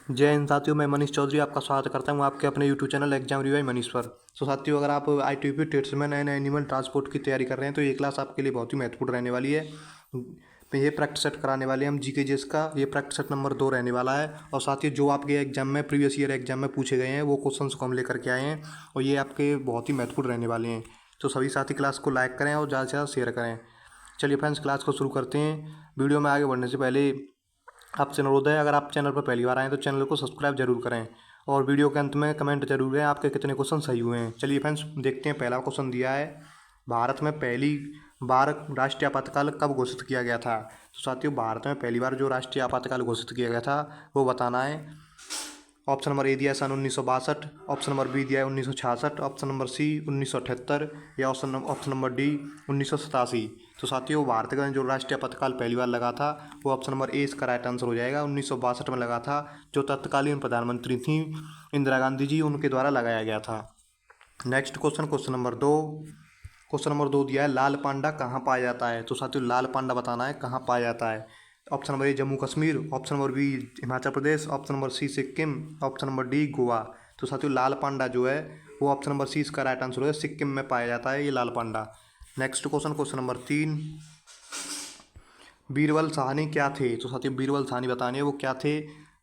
जय हिंद साथियों, मैं मनीष चौधरी आपका स्वागत करता हूं आपके अपने YouTube channel exam revise Manish पर। तो साथियों, अगर आप ITBP टेट्स में नए नए एनिमल ट्रांसपोर्ट की तैयारी कर रहे हैं तो ये क्लास आपके लिए बहुत ही महत्वपूर्ण रहने वाली है। तो ये प्रैक्टिस सेट कराने वाले हैं हम GK जीएस का। ये प्रैक्टिस सेट नंबर 2 रहने वाला है। और साथियों, जो आपके एग्जाम में प्रीवियस ईयर एग्जाम में पूछे गए हैं वो क्वेश्चन को हम लेकर के आए हैं और ये आपके बहुत ही महत्वपूर्ण रहने वाले हैं। तो सभी साथी क्लास को लाइक करें और ज़्यादा से ज़्यादा शेयर करें। चलिए फ्रेंड्स, क्लास को शुरू करते हैं। वीडियो में आगे बढ़ने से पहले आपसे अनुरोध है, अगर आप चैनल पर पहली बार आएँ तो चैनल को सब्सक्राइब जरूर करें और वीडियो के अंत में कमेंट जरूर करें आपके कितने क्वेश्चन सही हुए हैं। चलिए फ्रेंड्स, देखते हैं। पहला क्वेश्चन दिया है, भारत में पहली बार राष्ट्रीय आपातकाल कब घोषित किया गया था? तो साथियों, भारत में पहली बार जो राष्ट्रीय आपातकाल घोषित किया गया था वो बताना है। ऑप्शन नंबर ए दिया है सन 1962, ऑप्शन नंबर बी दिया है 1966, ऑप्शन नंबर सी 1978 या ऑप्शन नंबर डी 1987। तो साथियों, भारत का जो राष्ट्रीय आपातकाल पहली बार लगा था वो ऑप्शन नंबर ए इसका राइट आंसर हो जाएगा। 1962 में लगा था। जो तत्कालीन प्रधानमंत्री थी इंदिरा गांधी जी, उनके द्वारा लगाया गया था। नेक्स्ट क्वेश्चन, क्वेश्चन नंबर दो दिया है, लाल पांडा कहाँ पाया जाता है? तो साथियों, लाल पांडा बताना है कहाँ पाया जाता है। Option number A Jammu Kashmir, option number B Himachal Pradesh, option number C Sikkim, option number D Goa. तो साथियों, लाल पांडा जो है वो ऑप्शन नंबर सी इसका राइट आंसर है। सिक्किम में पाया जाता है ये लाल panda. Next question, question number 3, Birbal Sahni क्या थे? तो साथियों, बीरबल साहनी बताने वो क्या थे।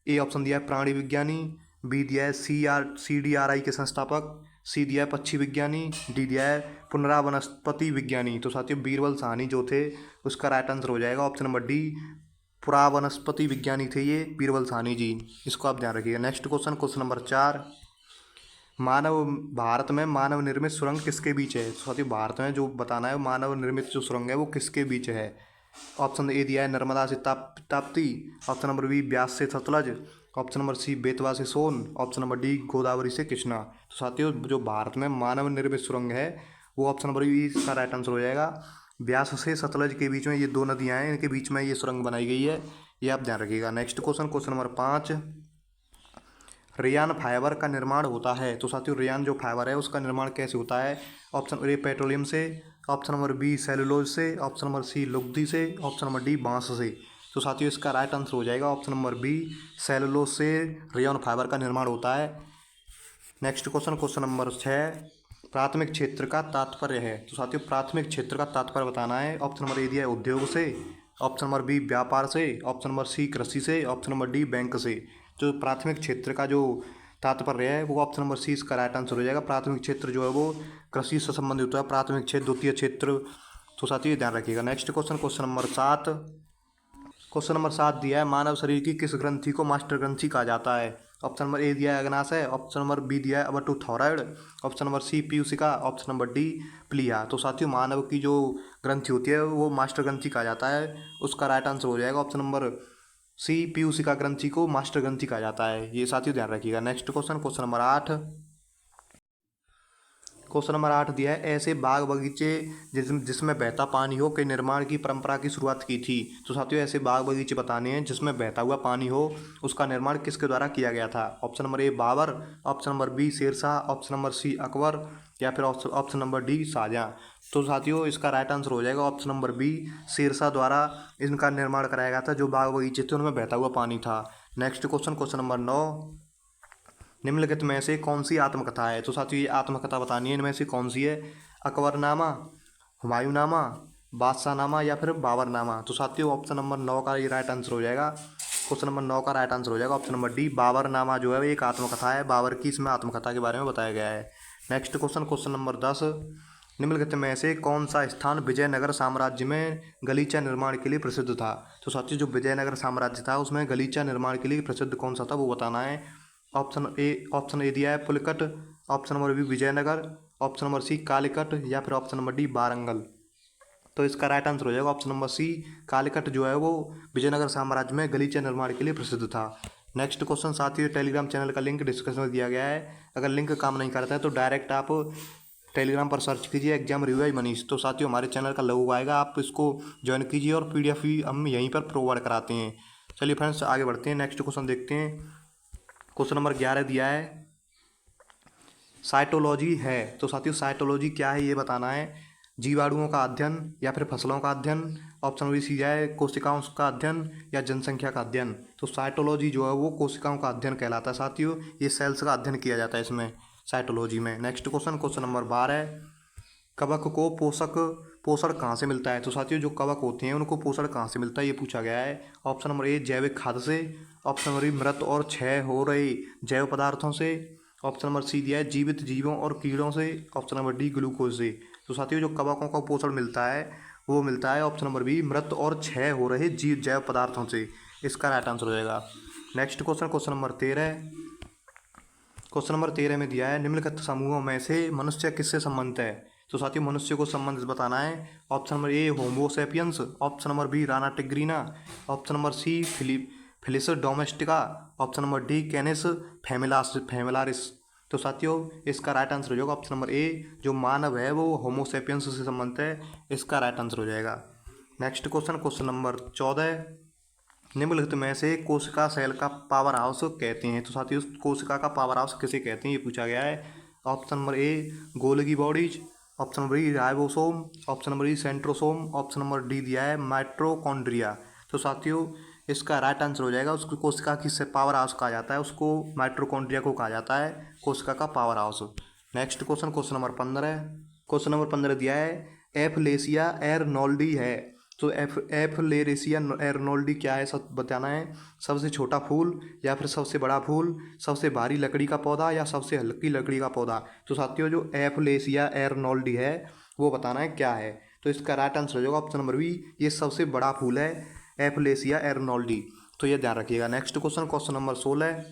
ए ऑप्शन दिया है प्राणी विज्ञानी, बी दिया है CDRI के संस्थापक, सी दिया है पक्षी विज्ञानी, डी दिया है पुनरावनस्पति विज्ञानी। तो साथियों, बीरबल साहनी जो थे उसका राइट आंसर हो जाएगा ऑप्शन नंबर डी, पुरावनस्पति विज्ञानी थे ये बीरबल साहनी जी। इसको आप ध्यान रखिएगा। Next question, question number 4, Bharat में मानव निर्मित सुरंग किसके बीच है? तो साथियों, भारत में जो बताना है मानव निर्मित जो सुरंग है वो किसके बीच है। ऑप्शन ए दिया है नर्मदा से Tapti, option number B Beas से Sutlej, option number C Betwa से Son, option number D Godavari से कृष्णा। तो साथियों, जो भारत में मानव निर्मित सुरंग है वो ऑप्शन नंबर बी इसका राइट आंसर हो जाएगा। ब्यास से सतलज के बीच में ये दो नदियाँ हैं, इनके बीच में ये सुरंग बनाई गई है। ये आप ध्यान रखिएगा। Next question, question number 5, rayon fibre का निर्माण होता है। तो साथियों, रेयान जो फाइबर है उसका निर्माण कैसे होता है? ऑप्शन ए पेट्रोलियम से, ऑप्शन नंबर बी सेलुलोज से, ऑप्शन नंबर सी लुगदी से, ऑप्शन नंबर डी बांस से। तो साथियों, इसका राइट आंसर हो जाएगा ऑप्शन नंबर बी, सेलुलोज से रेयान फाइबर का निर्माण होता है। नेक्स्ट क्वेश्चन, क्वेश्चन नंबर 6, प्राथमिक क्षेत्र का तात्पर्य है। तो साथियों, प्राथमिक क्षेत्र का तात्पर्य बताना है। ऑप्शन नंबर ए दिया है उद्योग से, ऑप्शन नंबर बी व्यापार से, ऑप्शन नंबर सी कृषि से, ऑप्शन नंबर डी बैंक से। जो प्राथमिक क्षेत्र का जो तात्पर्य है वो ऑप्शन नंबर सी इसका राइट आंसर हो जाएगा। प्राथमिक क्षेत्र जो है वो कृषि से संबंधित होता है। प्राथमिक क्षेत्र, द्वितीय क्षेत्र। तो साथियों, ये ध्यान रखिएगा। Next question, question number 7, question number 7 दिया है, मानव शरीर की किस ग्रंथि को मास्टर ग्रंथि कहा जाता है? ऑप्शन नंबर ए दिया है अग्नाशय, ऑप्शन नंबर बी दिया है अबटू थायराइड, ऑप्शन नंबर सी पीयूषिका, ऑप्शन नंबर डी प्लीहा। तो साथियों, मानव की जो ग्रंथि होती है वो मास्टर ग्रंथि कहा जाता है। उसका राइट आंसर हो जाएगा ऑप्शन नंबर सी, पीयूषिका ग्रंथि को मास्टर ग्रंथि कहा जाता है। ये साथियों ध्यान रखिएगा। Next question, question number 8, question number 8 दिया है, ऐसे बाग बगीचे जिसमें बहता पानी हो के निर्माण की परंपरा की शुरुआत की थी। तो साथियों, ऐसे बाग बगीचे बताने हैं जिसमें बहता हुआ पानी हो, उसका निर्माण किसके द्वारा किया गया था? Option number A Babur, option number B Sher Shah, option number C Akbar या फिर ऑप्शन नंबर डी शाहजहां। तो साथियों, इसका राइट आंसर हो जाएगा ऑप्शन नंबर बी, शेरशाह द्वारा इनका निर्माण कराया गया था। जो बाग बगीचे थे उनमें बहता हुआ पानी था। नेक्स्ट क्वेश्चन, क्वेश्चन नंबर 9, निम्नलिखित में से कौन सी आत्मकथा है? तो साथियों, ये आत्मकथा बतानी है, इनमें से कौन सी है? अकबरनामा, हुमायूंनामा, बादशाहनामा या फिर बाबरनामा। तो साथियों, ऑप्शन नंबर 9 का ये राइट आंसर हो जाएगा। क्वेश्चन नंबर 9 का राइट आंसर हो जाएगा ऑप्शन नंबर डी, बाबरनामा जो है वो एक आत्मकथा है। बाबर की इसमें आत्मकथा के बारे में बताया गया है। नेक्स्ट क्वेश्चन, क्वेश्चन नंबर 10, निम्नलिखित में से कौन सा स्थान विजयनगर साम्राज्य में गलीचा निर्माण के लिए प्रसिद्ध था? तो साथियों, जो विजयनगर साम्राज्य था उसमें गलीचा निर्माण के लिए प्रसिद्ध कौन सा था वो बताना है। ऑप्शन ए दिया है Pulicat, option number B Vijayanagar, option number C Calicut या फिर ऑप्शन नंबर डी वारंगल। तो इसका राइट आंसर हो जाएगा ऑप्शन नंबर सी, कालीकट जो है वो विजयनगर साम्राज्य में गलीचा निर्माण के लिए प्रसिद्ध था। नेक्स्ट क्वेश्चन साथियों, टेलीग्राम चैनल का लिंक डिस्क्रिप्शन में दिया गया है। अगर लिंक काम नहीं करता है तो डायरेक्ट आप टेलीग्राम पर सर्च कीजिए एग्जाम रिवाइज मनीष। तो साथियों, हमारे चैनल का लोगो आएगा, आप इसको ज्वाइन कीजिए और PDF भी हम यहीं पर प्रोवाइड कराते हैं। चलिए फ्रेंड्स, आगे बढ़ते हैं। नेक्स्ट क्वेश्चन देखते हैं। क्वेश्चन नंबर 11 दिया है, साइटोलॉजी है। तो साथियों, साइटोलॉजी क्या है ये बताना है। जीवाणुओं का अध्ययन या फिर फसलों का अध्ययन, ऑप्शन नंबर सी है कोशिकाओं का अध्ययन या जनसंख्या का अध्ययन। तो साइटोलॉजी जो है वो कोशिकाओं का अध्ययन कहलाता है साथियों, ये सेल्स का अध्ययन किया जाता है इसमें साइटोलॉजी में। नेक्स्ट क्वेश्चन, क्वेश्चन नंबर 12 है कवक को पोषण कहाँ से मिलता है। तो साथियों जो कवक होते हैं उनको पोषण कहाँ से मिलता है ये पूछा गया है। ऑप्शन नंबर ए जैविक खाद से, ऑप्शन नंबर बी मृत और क्षय हो रहे जैव पदार्थों से, ऑप्शन नंबर सी दिया है जीवित जीवों और कीड़ों से, ऑप्शन नंबर डी ग्लूकोज से। तो साथियों जो कवकों का पोषण मिलता है वो मिलता है ऑप्शन नंबर बी मृत और क्षय हो रहे जैव पदार्थों से, इसका राइट आंसर हो जाएगा। Next question, question number 13। Question number 13 में दिया है निम्नलिखित समूहों में से मनुष्य किससे संबंधित है। तो साथियों मनुष्य को संबंधित बताना है। Option number A homo sapiens, option number B rana tigrina, option number C felis domestica, option number D canis familiaris. तो साथियों इसका राइट आंसर हो जाएगा ऑप्शन नंबर ए, जो मानव है वो होमो सेपियंस से संबंधित है, इसका राइट आंसर हो जाएगा। Next question, question number 14। निम्नलिखित में से कोशिका सेल का पावर हाउस कहते हैं। तो साथियों कोशिका का पावर हाउस किसे कहते हैं ये पूछा गया है। Option number A Golgi bodies, option number B ribosome, option number E centrosome, option number D दिया है माइटोकॉन्ड्रिया। तो साथियों इसका राइट आंसर हो जाएगा उसको कोशिका की पावर हाउस कहा जाता है, उसको माइटोकॉन्ड्रिया को कहा जाता है कोशिका का power house. Next question, question number 15। Question number 15 दिया है एफलेसिया एर्नोल्डी है। तो एफलेरेसिया एर्नोल्डी क्या है सब बताना है। सबसे छोटा फूल या फिर सबसे बड़ा फूल, सबसे भारी लकड़ी का पौधा या सबसे हल्की लकड़ी का पौधा। तो साथियों जो एफलेसिया एर्नोल्डी है वो बताना है क्या है। तो इसका राइट आंसर हो जाएगा ऑप्शन नंबर बी, ये सबसे बड़ा फूल है एफलेसिया एर्नोल्डी। तो ये ध्यान रखिएगा। Next question, question number 16।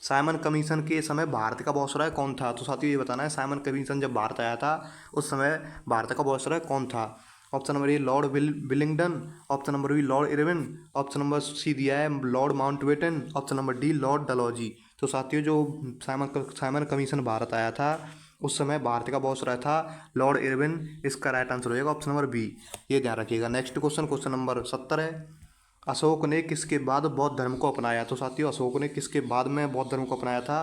Simon commission के समय भारत का वायसराय कौन था। तो साथियों ये बताना है साइमन कमीशन जब भारत आया था उस समय भारत का वायसराय कौन था। Option number A Lord Willingdon, option number B Lord Irwin, option number C दिया है Lord Mountbatten, option number D Lord Dalhousie. तो साथियों जो साइमन कमीशन भारत आया था उस समय भारत का वायसराय था लॉर्ड इरविन, इसका राइट आंसर हो जाएगा ऑप्शन नंबर बी, ये ध्यान रखिएगा। नेक्स्ट क्वेश्चन, क्वेश्चन नंबर 17 है अशोक ने किसके बाद बौद्ध धर्म को अपनाया। तो साथियों अशोक ने किसके बाद में बौद्ध धर्म को अपनाया था।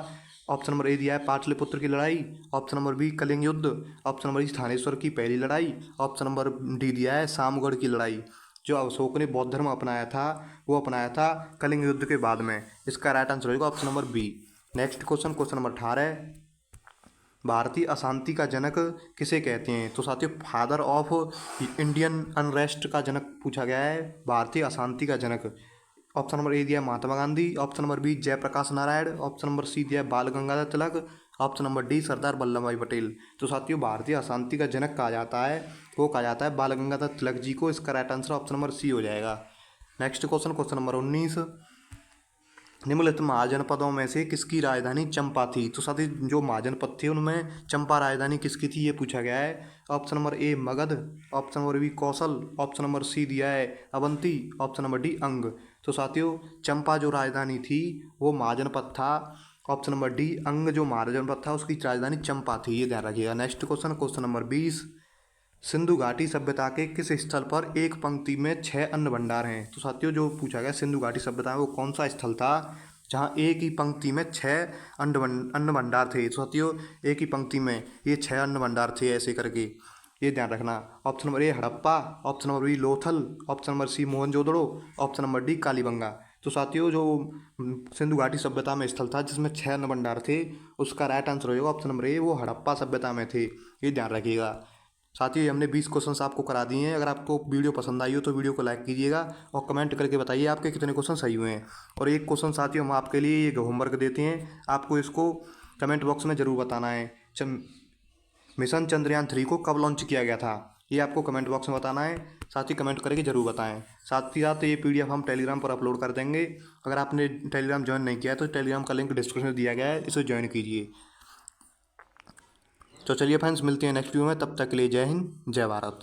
ऑप्शन नंबर ए दिया है पाटलिपुत्र की लड़ाई, ऑप्शन नंबर बी कलिंग युद्ध, ऑप्शन नंबर सी थानेश्वर की पहली लड़ाई, ऑप्शन नंबर डी दिया है शामगढ़ की लड़ाई। जो अशोक ने बौद्ध धर्म अपनाया था वो अपनाया था कलिंग युद्ध के बाद में, इसका राइट आंसर होगा option number B. Next question, question number 18। भारतीय अशांति का जनक किसे कहते हैं। तो साथियों फादर ऑफ इंडियन अनरेस्ट का जनक पूछा गया है, भारतीय अशांति का जनक। ऑप्शन नंबर ए दिया Mahatma Gandhi, option number B Jayaprakash Narayan, option number C दिया Bal Gangadhar Tilak, option number D Sardar Vallabhbhai Patel. तो साथियों भारतीय अशांति का जनक कहा जाता है वो कहा जाता है बाल गंगाधर तिलक जी को, इसका right answer option number C हो जाएगा। Next question, question number 19। निम्नलिखित महाजनपदों में से किसकी राजधानी चंपा थी। तो साथी जो महाजनपद थे उनमें चंपा राजधानी किसकी थी ये पूछा गया है। Option number A Magadh, option number B Kaushal, option number C दिया है अवंती, ऑप्शन नंबर डी अंग। तो साथियों चंपा जो राजधानी थी वो महाजनपद था, ऑप्शन नंबर डी अंग जो महाजनपद था उसकी राजधानी चंपा थी, ये ध्यान रखिएगा। Next question, question number 20। Sindhu घाटी सभ्यता के किस स्थल पर एक पंक्ति में 6 अन्न भंडार हैं। तो साथियों जो पूछा गया सिंधु घाटी सभ्यता में वो कौन सा स्थल था जहाँ एक ही पंक्ति में 6 अन्न भंडार थे। तो साथियों एक ही पंक्ति में ये 6 अन्न भंडार थे ऐसे करके, ये ध्यान रखना। Option number A Harappa, option number B Lothal, option number C Mohenjodaro, option number D Kalibanga. तो साथियों जो सिंधु घाटी सभ्यता में स्थल था जिसमें 6 अन्न भंडार थे उसका राइट आंसर हो जाएगा ऑप्शन नंबर ए, वो हड़प्पा सभ्यता में थे, ये ध्यान रखिएगा। साथियों हमने 20 क्वेश्चंस आपको करा दिए हैं। अगर आपको वीडियो पसंद आई हो तो वीडियो को लाइक कीजिएगा और कमेंट करके बताइए आपके कितने क्वेश्चन सही हुए हैं। और एक क्वेश्चन साथियों हम आपके लिए ये होमवर्क देते हैं, आपको इसको कमेंट बॉक्स में ज़रूर बताना है। मिशन चंद्रयान 3 को कब लॉन्च किया गया था ये आपको कमेंट बॉक्स में बताना है। साथ ही कमेंट करके ज़रूर बताएं। साथ ही साथ ये PDF हम टेलीग्राम पर अपलोड कर देंगे। अगर आपने टेलीग्राम ज्वाइन नहीं किया है तो टेलीग्राम का लिंक डिस्क्रिप्शन में दिया गया है, इसे ज्वाइन कीजिए। तो चलिए फ्रेंड्स मिलते हैं नेक्स्ट वीडियो में, तब तक के लिए जय हिंद जय भारत।